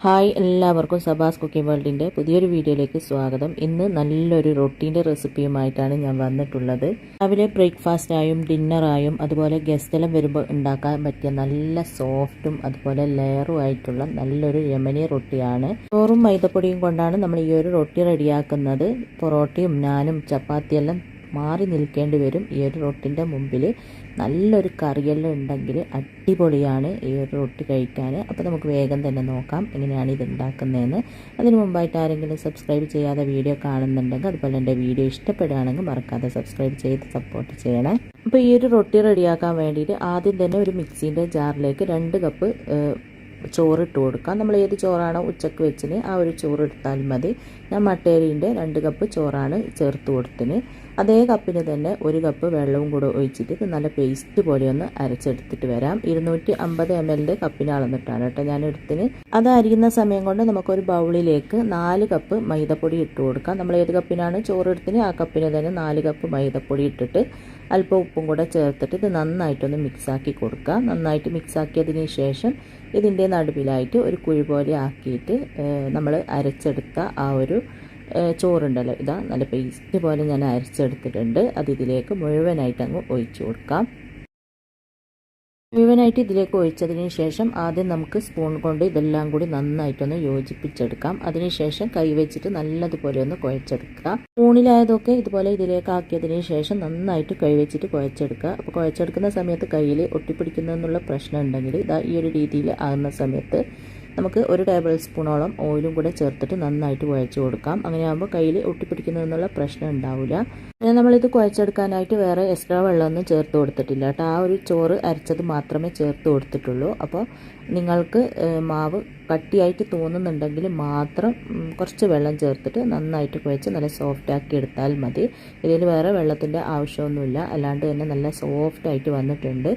Hi, എല്ലാവർക്കും Sabas cooking വേൾഡിൻ്റെ പുതിയൊരു വീഡിയോയിലേക്ക് സ്വാഗതം. ഇന്ന് നല്ലൊരു റൊട്ടീൻ്റെ റെസിപ്പിയുമായിട്ടാണ് ഞാൻ വന്നിട്ടുള്ളത്. രാവിലെ ബ്രേക്ക്ഫാസ്റ്റായും ഡിന്നറായും അതുപോലെ ഗസ്റ്റെല്ലാം വരുമ്പോൾ ഉണ്ടാക്കാൻ പറ്റിയ നല്ല സോഫ്റ്റും അതുപോലെ ലെയറും ആയിട്ടുള്ള നല്ലൊരു യമനി റൊട്ടിയാണ്. ചോറും മൈദപ്പൊടിയും കൊണ്ടാണ് നമ്മൾ ഈ ഒരു റൊട്ടി റെഡിയാക്കുന്നത്. പൊറോട്ടയും നാനും ചപ്പാത്തിയെല്ലാം മാറി നിൽക്കേണ്ടി വരും ഈ ഒരു റൊട്ടിൻ്റെ മുമ്പിൽ. നല്ലൊരു കറിയെല്ലാം ഉണ്ടെങ്കിൽ അടിപൊളിയാണ് ഈ ഒരു റൊട്ടി കഴിക്കാൻ. അപ്പോൾ നമുക്ക് വേഗം തന്നെ നോക്കാം എങ്ങനെയാണ് ഇത് ഉണ്ടാക്കുന്നതെന്ന്. അതിന് മുമ്പായിട്ട് ആരെങ്കിലും സബ്സ്ക്രൈബ് ചെയ്യാതെ വീഡിയോ കാണുന്നുണ്ടെങ്കിൽ അതുപോലെ എൻ്റെ വീഡിയോ ഇഷ്ടപ്പെടുകയാണെങ്കിൽ മറക്കാതെ സബ്സ്ക്രൈബ് ചെയ്ത് സപ്പോർട്ട് ചെയ്യണേ. അപ്പോൾ ഈ ഒരു റൊട്ടി റെഡിയാക്കാൻ വേണ്ടിയിട്ട് ആദ്യം തന്നെ ഒരു മിക്സീൻ്റെ ജാറിലേക്ക് 2 കപ്പ് ചോറ് ഇട്ട് കൊടുക്കാം. നമ്മൾ ഏത് ചോറാണോ ഉച്ചക്ക് വെച്ചിന് ആ ഒരു ചോറ് എടുത്താൽ മതി. ഞാൻ മട്ടേരിൻ്റെ 2 കപ്പ് ചോറാണ് ചേർത്ത് കൊടുത്തിന്. അതേ കപ്പിന് തന്നെ 1 കപ്പ് വെള്ളവും കൂടെ ഒഴിച്ചിട്ട് നല്ല പേസ്റ്റ് പോലെ ഒന്ന് അരച്ചെടുത്തിട്ട് വരാം. 250 ml കപ്പിന് അളന്നിട്ടാണ് കേട്ടോ ഞാൻ എടുത്തിന്. അത് അരിയുന്ന സമയം കൊണ്ട് നമുക്കൊരു ബൗളിലേക്ക് 4 കപ്പ് മൈദപ്പൊടി ഇട്ട് കൊടുക്കാം. നമ്മൾ ഏത് കപ്പിനാണ് ചോറ് എടുത്തിന് ആ കപ്പിന് തന്നെ 4 കപ്പ് മൈദപ്പൊടി ഇട്ടിട്ട് അല്പം ഉപ്പും കൂടെ ചേർത്തിട്ട് ഇത് നന്നായിട്ടൊന്ന് മിക്സാക്കി കൊടുക്കുക. നന്നായിട്ട് മിക്സാക്കിയതിന് ശേഷം ഇതിൻ്റെ നടുവിലായിട്ട് ഒരു കുഴി പോലെ ആക്കിയിട്ട് നമ്മൾ അരച്ചെടുത്ത ആ ഒരു ചോറുണ്ടല്ലോ, ഇതാ നല്ല പേസ്റ്റ് പോലെ ഞാൻ അരച്ചെടുത്തിട്ടുണ്ട്. അത് ഇതിലേക്ക് മുഴുവനായിട്ട് അങ്ങ് ഒഴിച്ചു കൊടുക്കാം. മുഴുവനായിട്ട് ഇതിലേക്ക് ഒഴിച്ചതിന് ശേഷം ആദ്യം നമുക്ക് സ്പൂൺ കൊണ്ട് ഇതെല്ലാം കൂടി നന്നായിട്ടൊന്ന് യോജിപ്പിച്ചെടുക്കാം. അതിനുശേഷം കൈ വെച്ചിട്ട് നല്ലതുപോലെ ഒന്ന് കുഴച്ചെടുക്കുക. സ്പൂണിലായതൊക്കെ ഇതുപോലെ ഇതിലേക്ക് ആക്കിയതിന് ശേഷം നന്നായിട്ട് കൈ വെച്ചിട്ട് കുഴച്ചെടുക്കുക. അപ്പോൾ കുഴച്ചെടുക്കുന്ന സമയത്ത് കയ്യിൽ ഒട്ടിപ്പിടിക്കുന്നതെന്നുള്ള പ്രശ്നം ഉണ്ടെങ്കിൽ ഇതാ ഈ ഒരു രീതിയിൽ ആകുന്ന സമയത്ത് നമുക്ക് 1 ടേബിൾ സ്പൂണോളം ഓയിലും കൂടെ ചേർത്തിട്ട് നന്നായിട്ട് കുഴച്ച് കൊടുക്കാം. അങ്ങനെയാകുമ്പോൾ കയ്യിൽ ഒട്ടിപ്പിടിക്കുന്നതെന്നുള്ള പ്രശ്നം ഉണ്ടാവില്ല. പിന്നെ നമ്മളിത് കുഴച്ചെടുക്കാനായിട്ട് വേറെ എക്സ്ട്രാ വെള്ളമൊന്നും ചേർത്ത് കൊടുത്തിട്ടില്ല കേട്ടോ. ആ ഒരു ചോറ് അരച്ചത് മാത്രമേ ചേർത്ത് കൊടുത്തിട്ടുള്ളൂ. അപ്പോൾ നിങ്ങൾക്ക് മാവ് കട്ടിയായിട്ട് തോന്നുന്നുണ്ടെങ്കിൽ മാത്രം കുറച്ച് വെള്ളം ചേർത്തിട്ട് നന്നായിട്ട് കുഴച്ച് നല്ല സോഫ്റ്റ് ആക്കി എടുത്താൽ മതി. ഇതിൽ വേറെ വെള്ളത്തിൻ്റെ ആവശ്യമൊന്നുമില്ല, അല്ലാണ്ട് തന്നെ നല്ല സോഫ്റ്റായിട്ട് വന്നിട്ടുണ്ട്.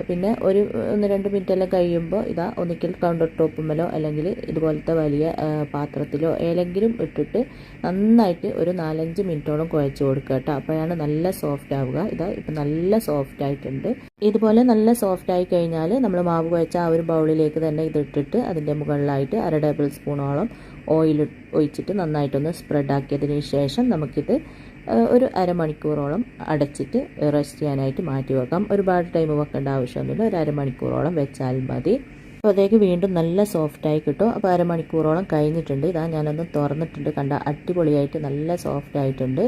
പിന്നെ ഒരു 1-2 മിനിറ്റെല്ലാം കഴിയുമ്പോൾ ഇതാ ഒന്നിക്കൽ കൗണ്ടർ ടോപ്പുമ്മലോ അല്ലെങ്കിൽ ഇതുപോലത്തെ വലിയ പാത്രത്തിലോ ഏതെങ്കിലും ഇട്ടിട്ട് നന്നായിട്ട് ഒരു 4-5 മിനിറ്റോളം കുഴച്ച് കൊടുക്കുക കേട്ടോ. അപ്പോഴാണ് നല്ല സോഫ്റ്റ് ആവുക. ഇതാ ഇപ്പം നല്ല സോഫ്റ്റ് ആയിട്ടുണ്ട്. ഇതുപോലെ നല്ല സോഫ്റ്റ് ആയി കഴിഞ്ഞാൽ നമ്മൾ മാവ് കുഴച്ച ആ ഒരു ബൗളിലേക്ക് തന്നെ ഇതിട്ടിട്ട് അതിൻ്റെ മുകളിലായിട്ട് 1/2 ടേബിൾ സ്പൂണോളം ഓയിൽ ഒഴിച്ചിട്ട് നന്നായിട്ടൊന്ന് സ്പ്രെഡ് ആക്കിയതിന് ശേഷം നമുക്കിത് ഒരു അരമണിക്കൂറോളം അടച്ചിട്ട് റെസ്റ്റ് ചെയ്യാനായിട്ട് മാറ്റി വെക്കാം. ഒരുപാട് ടൈം വെക്കേണ്ട ആവശ്യമൊന്നുമില്ല, ഒരു അരമണിക്കൂറോളം വെച്ചാൽ മതി. അപ്പോൾ അതേക്ക് വീണ്ടും നല്ല സോഫ്റ്റായി കിട്ടും. അപ്പോൾ അരമണിക്കൂറോളം കഴിഞ്ഞിട്ടുണ്ട്. ഇതാ ഞാനൊന്ന് തുറന്നിട്ടുണ്ട്, കണ്ട അടിപൊളിയായിട്ട് നല്ല സോഫ്റ്റ് ആയിട്ടുണ്ട്.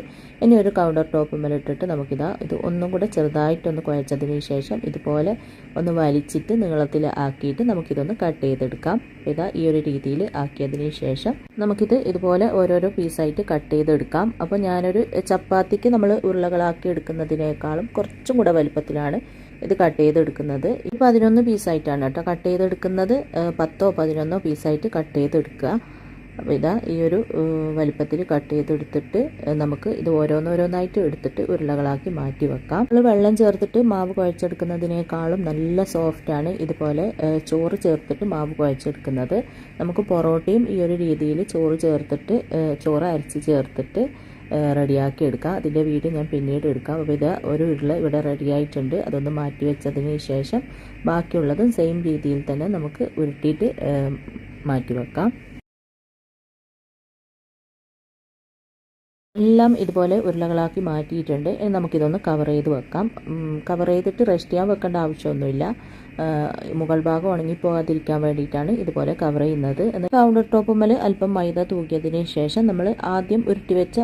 ഇനി ഒരു കൗണ്ടർ ടോപ്പ് മേലിട്ടിട്ട് നമുക്കിതാ ഇത് ഒന്നും കൂടെ ചെറുതായിട്ടൊന്ന് കുഴച്ചതിന് ശേഷം ഇതുപോലെ ഒന്ന് വലിച്ചിട്ട് നീളത്തിൽ ആക്കിയിട്ട് നമുക്കിതൊന്ന് കട്ട് ചെയ്തെടുക്കാം. ഇതാ ഈ ഒരു രീതിയിൽ ആക്കിയതിന് ശേഷം നമുക്കിത് ഇതുപോലെ ഓരോരോ പീസായിട്ട് കട്ട് ചെയ്തെടുക്കാം. അപ്പോൾ ഞാനൊരു ചപ്പാത്തിക്ക് നമ്മൾ ഉരുളകളാക്കി എടുക്കുന്നതിനേക്കാളും കുറച്ചും കൂടെ വലുപ്പത്തിലാണ് ഇത് കട്ട് ചെയ്തെടുക്കുന്നത്. ഇത് 11 പീസായിട്ടാണ് കേട്ടോ കട്ട് ചെയ്തെടുക്കുന്നത്. 10-11 പീസായിട്ട് കട്ട് ചെയ്തെടുക്കുക. അപ്പോൾ ഇതാ ഈ ഒരു വലിപ്പത്തിൽ കട്ട് ചെയ്തെടുത്തിട്ട് നമുക്ക് ഇത് ഓരോന്നോരോന്നായിട്ട് എടുത്തിട്ട് ഉരുളകളാക്കി മാറ്റി വെക്കാം. നമ്മൾ വെള്ളം ചേർത്തിട്ട് മാവ് കുഴച്ചെടുക്കുന്നതിനേക്കാളും നല്ല സോഫ്റ്റാണ് ഇതുപോലെ ചോറ് ചേർത്തിട്ട് മാവ് കുഴച്ചെടുക്കുന്നത്. നമുക്ക് പൊറോട്ടയും ഈ ഒരു രീതിയിൽ ചോറ് അരച്ച് ചേർത്തിട്ട് റെഡിയാക്കി എടുക്കാം. അതിൻ്റെ വീഡിയോ ഞാൻ പിന്നീട് എടുക്കാം. അപ്പോൾ ഇത് ഒരു ഉരുള ഇവിടെ റെഡിയായിട്ടുണ്ട്. അതൊന്ന് മാറ്റി വെച്ചതിന് ശേഷം ബാക്കിയുള്ളതും സെയിം രീതിയിൽ തന്നെ നമുക്ക് ഉരുട്ടിയിട്ട് മാറ്റി വെക്കാം. എല്ലാം ഇതുപോലെ ഉരുളകളാക്കി മാറ്റിയിട്ടുണ്ട്. ഇനി നമുക്കിതൊന്ന് കവർ ചെയ്ത് വെക്കാം. കവർ ചെയ്തിട്ട് റെസ്റ്റ് ചെയ്യാൻ വെക്കേണ്ട ആവശ്യമൊന്നുമില്ല. മുകൾ ഭാഗം ഉണങ്ങിപ്പോകാതിരിക്കാൻ വേണ്ടിയിട്ടാണ് ഇതുപോലെ കവർ ചെയ്യുന്നത്. കൗണ്ടർ ടോപ്പുമ്മൽ അല്പം മൈദ തൂക്കിയതിന് ശേഷം നമ്മൾ ആദ്യം ഉരുട്ടി വെച്ച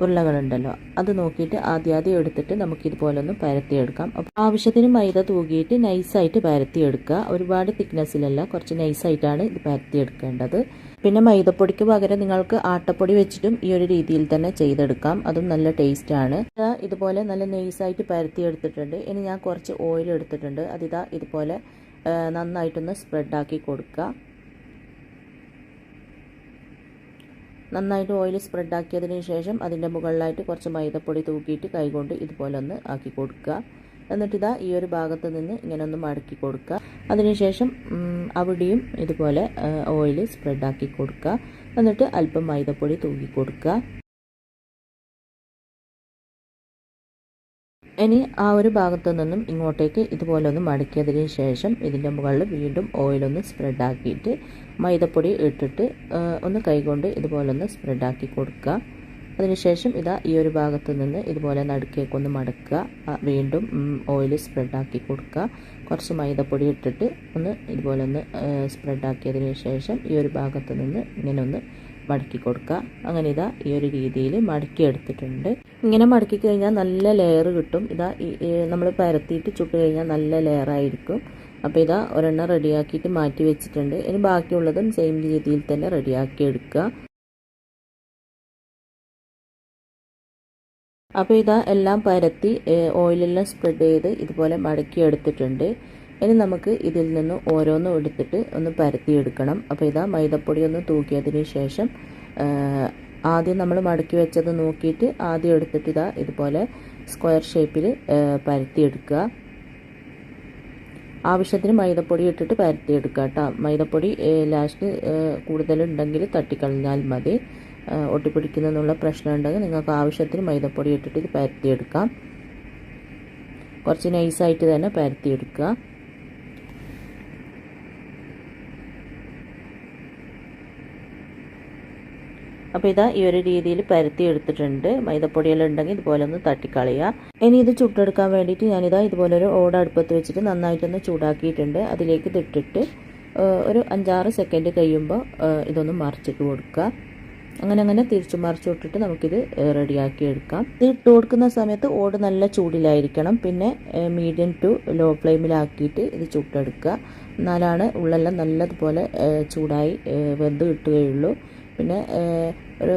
ഉരുളകളുണ്ടല്ലോ അത് നോക്കിയിട്ട് ആദ്യം എടുത്തിട്ട് നമുക്കിതുപോലെ ഒന്ന് പരത്തിയെടുക്കാം. അപ്പോൾ ആവശ്യത്തിന് മൈദ തൂക്കിയിട്ട് നൈസായിട്ട് പരത്തിയെടുക്കുക. ഒരുപാട് തിക്നെസ്സിലല്ല, കുറച്ച് നൈസായിട്ടാണ് ഇത് പരത്തിയെടുക്കേണ്ടത്. പിന്നെ മൈദപ്പൊടിക്ക് പകരം നിങ്ങൾക്ക് ആട്ടപ്പൊടി വെച്ചിട്ടും ഈ ഒരു രീതിയിൽ തന്നെ ചെയ്തെടുക്കാം. അതും നല്ല ടേസ്റ്റാണ്. ഇതുപോലെ നല്ല നൈസായിട്ട് പരത്തിയെടുത്തിട്ടുണ്ട്. ഇനി ഞാൻ കുറച്ച് ഓയിൽ എടുത്തിട്ടുണ്ട്. അതിതാ ഇതുപോലെ നന്നായിട്ടൊന്ന് സ്പ്രെഡാക്കി കൊടുക്കുക. നന്നായിട്ട് ഓയിൽ സ്പ്രെഡാക്കിയതിന് ശേഷം അതിൻ്റെ മുകളിലായിട്ട് കുറച്ച് മൈദപ്പൊടി തൂക്കിയിട്ട് കൈകൊണ്ട് ഇതുപോലെ ഒന്ന് ആക്കി കൊടുക്കുക. എന്നിട്ടിതാ ഈ ഒരു ഭാഗത്ത് നിന്ന് ഇങ്ങനെ ഒന്ന് മടക്കി കൊടുക്കുക. അതിനുശേഷം അവിടെയും ഇതുപോലെ ഓയിൽ സ്പ്രെഡാക്കി കൊടുക്കുക. എന്നിട്ട് അല്പം മൈദപ്പൊടി തൂക്കി കൊടുക്കുക. ഇനി ആ ഒരു ഭാഗത്തു നിന്നും ഇങ്ങോട്ടേക്ക് ഇതുപോലെ ഒന്ന് മടക്കിയതിന് ശേഷം ഇതിൻ്റെ മുകളിൽ വീണ്ടും ഓയിലൊന്ന് സ്പ്രെഡാക്കിയിട്ട് മൈദപ്പൊടി ഇട്ടിട്ട് ഒന്ന് കൈകൊണ്ട് ഇതുപോലെ ഒന്ന് സ്പ്രെഡാക്കി കൊടുക്കുക. അതിനുശേഷം ഇതാ ഈ ഒരു ഭാഗത്ത് നിന്ന് ഇതുപോലെ നടുക്കേക്കൊന്ന് മടക്കുക. വീണ്ടും ഓയിൽ സ്പ്രെഡാക്കി കൊടുക്കുക. കുറച്ച് മൈദപ്പൊടി ഇട്ടിട്ട് ഒന്ന് ഇതുപോലെ ഒന്ന് സ്പ്രെഡാക്കിയതിന് ശേഷം ഈ ഒരു ഭാഗത്ത് നിന്ന് ഇങ്ങനെ ഒന്ന് മടക്കി കൊടുക്കുക. അങ്ങനെ ഇതാ ഈ ഒരു രീതിയിൽ മടക്കി എടുത്തിട്ടുണ്ട്. ഇങ്ങനെ മടക്കി കഴിഞ്ഞാൽ നല്ല ലെയർ കിട്ടും. ഇതാ നമ്മൾ പരത്തിയിട്ട് ചുട്ട് കഴിഞ്ഞാൽ നല്ല ലെയറായിരിക്കും. അപ്പോൾ ഇതാ ഒരെണ്ണം റെഡിയാക്കിയിട്ട് മാറ്റി വെച്ചിട്ടുണ്ട്. ഇനി ബാക്കിയുള്ളതും സെയിം രീതിയിൽ തന്നെ റെഡിയാക്കി എടുക്കുക. അപ്പോൾ ഇതാ എല്ലാം പരത്തി ഓയിലെല്ലാം സ്പ്രെഡ് ചെയ്ത് ഇതുപോലെ മടക്കി എടുത്തിട്ടുണ്ട്. ഇനി നമുക്ക് ഇതിൽ നിന്ന് ഓരോന്നും എടുത്തിട്ട് ഒന്ന് പരത്തിയെടുക്കണം. അപ്പോൾ ഇതാ മൈദപ്പൊടി ഒന്ന് തൂക്കിയതിന് ശേഷം ആദ്യം നമ്മൾ മടക്കി വെച്ചത് നോക്കിയിട്ട് ആദ്യം എടുത്തിട്ട് ഇതാ ഇതുപോലെ സ്ക്വയർ ഷേപ്പിൽ പരത്തിയെടുക്കുക. ആവശ്യത്തിന് മൈദപ്പൊടി ഇട്ടിട്ട് പരത്തിയെടുക്കുക കേട്ടോ. മൈദപ്പൊടി ലാസ്റ്റ് കൂടുതലുണ്ടെങ്കിൽ തട്ടിക്കളഞ്ഞാൽ മതി. ഒട്ടിപ്പിടിക്കുന്നുള്ള പ്രശ്നം ഉണ്ടെങ്കിൽ നിങ്ങൾക്ക് ആവശ്യത്തിന് മൈദപ്പൊടി ഇട്ടിട്ട് ഇത് പരത്തിയെടുക്കാം. കുറച്ച് നൈസായിട്ട് തന്നെ പരത്തിയെടുക്കുക. അപ്പോൾ ഇതാ ഈ ഒരു രീതിയിൽ പരത്തി എടുത്തിട്ടുണ്ട്. മൈദപ്പൊടിയെല്ലാം ഉണ്ടെങ്കിൽ ഇതുപോലെ ഒന്ന് തട്ടിക്കളയുക. ഇനി ഇത് ചുട്ടെടുക്കാൻ വേണ്ടിയിട്ട് ഞാനിതാ ഇതുപോലൊരു ഓട് അടുപ്പത്ത് വെച്ചിട്ട് നന്നായിട്ടൊന്ന് ചൂടാക്കിയിട്ടുണ്ട്. അതിലേക്ക് ഇതിട്ടിട്ട് ഒരു 5-6 സെക്കൻഡ് കഴിയുമ്പോൾ ഇതൊന്ന് മറിച്ചിട്ട് കൊടുക്കുക. അങ്ങനെ തിരിച്ചു മറിച്ചു വിട്ടിട്ട് നമുക്കിത് റെഡിയാക്കി എടുക്കാം. ഇത് ഇട്ട് കൊടുക്കുന്ന സമയത്ത് ഓട് നല്ല ചൂടിലായിരിക്കണം. പിന്നെ മീഡിയം ടു ലോ ഫ്ലെയിമിലാക്കിയിട്ട് ഇത് ചുട്ടെടുക്കുക. എന്നാലാണ് ഉള്ളെല്ലാം നല്ലതുപോലെ ചൂടായി വെന്ത് കിട്ടുകയുള്ളൂ. പിന്നെ ഒരു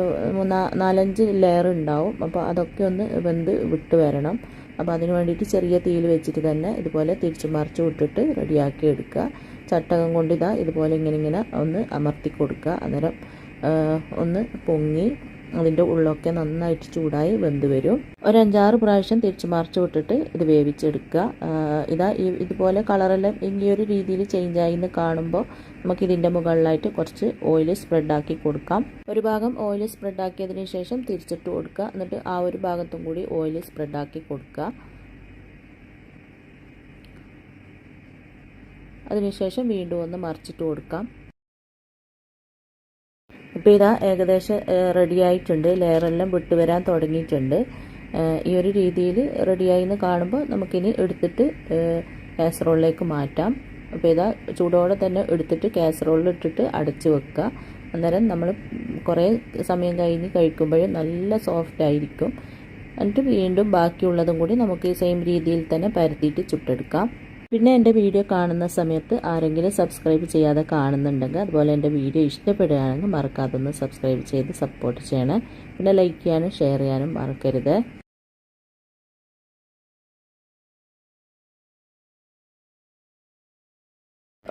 4-5 ലെയർ ഉണ്ടാവും. അപ്പോൾ അതൊക്കെ ഒന്ന് വെന്ത് വിട്ട് വരണം. അപ്പോൾ അതിന് വേണ്ടിയിട്ട് ചെറിയ തീയിൽ വെച്ചിട്ട് തന്നെ ഇതുപോലെ തിരിച്ചു മറിച്ച് വിട്ടിട്ട് റെഡിയാക്കി എടുക്കുക. ചട്ടകം കൊണ്ട് ഇതാ ഇതുപോലെ ഇങ്ങനെ ഒന്ന് അമർത്തി കൊടുക്കുക. അന്നേരം ഒന്ന് പൊങ്ങി അതിൻ്റെ ഉള്ളൊക്കെ നന്നായിട്ട് ചൂടായി വെന്ത് വരും. ഒരു 5-6 പ്രാവശ്യം തിരിച്ച് മറിച്ച് വിട്ടിട്ട് ഇത് വേവിച്ചെടുക്കുക. ഇതാ ഇതുപോലെ കളറെല്ലാം ഈ ഒരു രീതിയിൽ ചേഞ്ചായി എന്ന് കാണുമ്പോൾ നമുക്കിതിൻ്റെ മുകളിലായിട്ട് കുറച്ച് ഓയിൽ സ്പ്രെഡാക്കി കൊടുക്കാം. ഒരു ഭാഗം ഓയിൽ സ്പ്രെഡാക്കിയതിന് ശേഷം തിരിച്ചിട്ട് കൊടുക്കുക. എന്നിട്ട് ആ ഒരു ഭാഗത്തും കൂടി ഓയിൽ സ്പ്രെഡാക്കി കൊടുക്കുക. അതിനുശേഷം വീണ്ടും ഒന്ന് മറിച്ചിട്ട് കൊടുക്കാം. ഇപ്പോൾ ഇതാ ഏകദേശം റെഡി ആയിട്ടുണ്ട്. ലെയറെല്ലാം വിട്ട് വരാൻ തുടങ്ങിയിട്ടുണ്ട്. ഈ ഒരു രീതിയിൽ റെഡിയായി എന്ന് കാണുമ്പോൾ നമുക്കിനി എടുത്തിട്ട് കാസറോളിലേക്ക് മാറ്റാം. അപ്പോൾ ഇതാ ചൂടോടെ തന്നെ എടുത്തിട്ട് കാസറോളിൽ ഇട്ടിട്ട് അടച്ച് വെക്കുക. അന്നേരം നമ്മൾ കുറേ സമയം കഴിഞ്ഞ് കഴിക്കുമ്പോഴും നല്ല സോഫ്റ്റ് ആയിരിക്കും. എന്നിട്ട് വീണ്ടും ബാക്കിയുള്ളതും കൂടി നമുക്ക് സെയിം രീതിയിൽ തന്നെ പരത്തിയിട്ട് ചുട്ടെടുക്കാം. പിന്നെ എൻ്റെ വീഡിയോ കാണുന്ന സമയത്ത് ആരെങ്കിലും സബ്സ്ക്രൈബ് ചെയ്യാതെ കാണുന്നുണ്ടെങ്കിൽ അതുപോലെ എൻ്റെ വീഡിയോ ഇഷ്ടപ്പെടുകയാണെങ്കിൽ മറക്കാതെ ഒന്ന് സബ്സ്ക്രൈബ് ചെയ്ത് സപ്പോർട്ട് ചെയ്യണം. പിന്നെ ലൈക്ക് ചെയ്യാനും ഷെയർ ചെയ്യാനും മറക്കരുത്.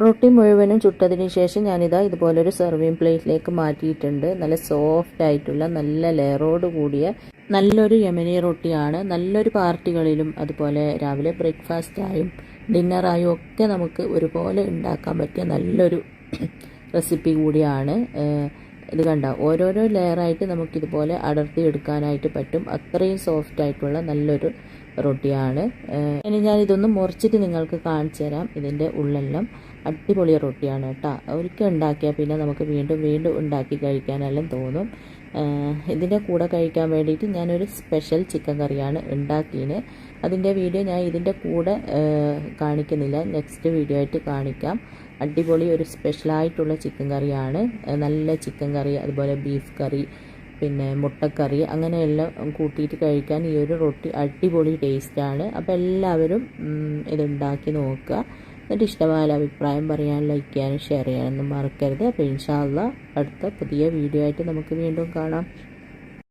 റൊട്ടി മുഴുവനും ചുട്ടതിന് ശേഷം ഞാനിതാ ഇതുപോലൊരു സെർവിങ് പ്ലേറ്റിലേക്ക് മാറ്റിയിട്ടുണ്ട്. നല്ല സോഫ്റ്റ് ആയിട്ടുള്ള നല്ല ലെയറോട് കൂടിയ നല്ലൊരു യമനി റൊട്ടിയാണ്. നല്ലൊരു പാർട്ടികളിലും അതുപോലെ രാവിലെ ബ്രേക്ക്ഫാസ്റ്റായും ഡിന്നറായും ഒക്കെ നമുക്ക് ഒരുപോലെ ഉണ്ടാക്കാൻ പറ്റിയ നല്ലൊരു റെസിപ്പി കൂടിയാണ്. ഇത് കണ്ട ഓരോരോ ലെയറായിട്ട് നമുക്കിതുപോലെ അടർത്തി എടുക്കാനായിട്ട് പറ്റും. അത്രയും സോഫ്റ്റ് ആയിട്ടുള്ള നല്ലൊരു റൊട്ടിയാണ്. ഇനി ഞാൻ ഇതൊന്ന് മുറിച്ചിട്ട് നിങ്ങൾക്ക് കാണിച്ചു തരാം. ഇതിൻ്റെ ഉള്ളെല്ലാം അടിപൊളി റൊട്ടിയാണ് കേട്ടോ. ഒരിക്കൽ ഉണ്ടാക്കിയാൽ പിന്നെ നമുക്ക് വീണ്ടും വീണ്ടും ഉണ്ടാക്കി കഴിക്കാനെല്ലാം തോന്നും. ഇതിൻ്റെ കൂടെ കഴിക്കാൻ വേണ്ടിയിട്ട് ഞാനൊരു സ്പെഷ്യൽ ചിക്കൻ കറിയാണ് ഉണ്ടാക്കിയത്. അതിൻ്റെ വീഡിയോ ഞാൻ ഇതിൻ്റെ കൂടെ കാണിക്കുന്നില്ല, നെക്സ്റ്റ് വീഡിയോ ആയിട്ട് കാണിക്കാം. അടിപൊളി ഒരു സ്പെഷ്യലായിട്ടുള്ള ചിക്കൻ കറിയാണ്. നല്ല ചിക്കൻ കറി, അതുപോലെ ബീഫ് കറി, പിന്നെ മുട്ടക്കറി, അങ്ങനെയെല്ലാം കൂട്ടിയിട്ട് കഴിക്കാൻ ഈ ഒരു റൊട്ടി അടിപൊളി ടേസ്റ്റാണ്. അപ്പോൾ എല്ലാവരും ഇതുണ്ടാക്കി നോക്കുക. എന്നിട്ട് ഇഷ്ടമായ അഭിപ്രായം പറയാൻ, ലൈക്ക് ചെയ്യാനും ഷെയർ ചെയ്യാനൊന്നും മറക്കരുത്. അപ്പോൾ ഇൻഷാ അല്ലാഹ് അടുത്ത പുതിയ വീഡിയോ ആയിട്ട് നമുക്ക് വീണ്ടും കാണാം.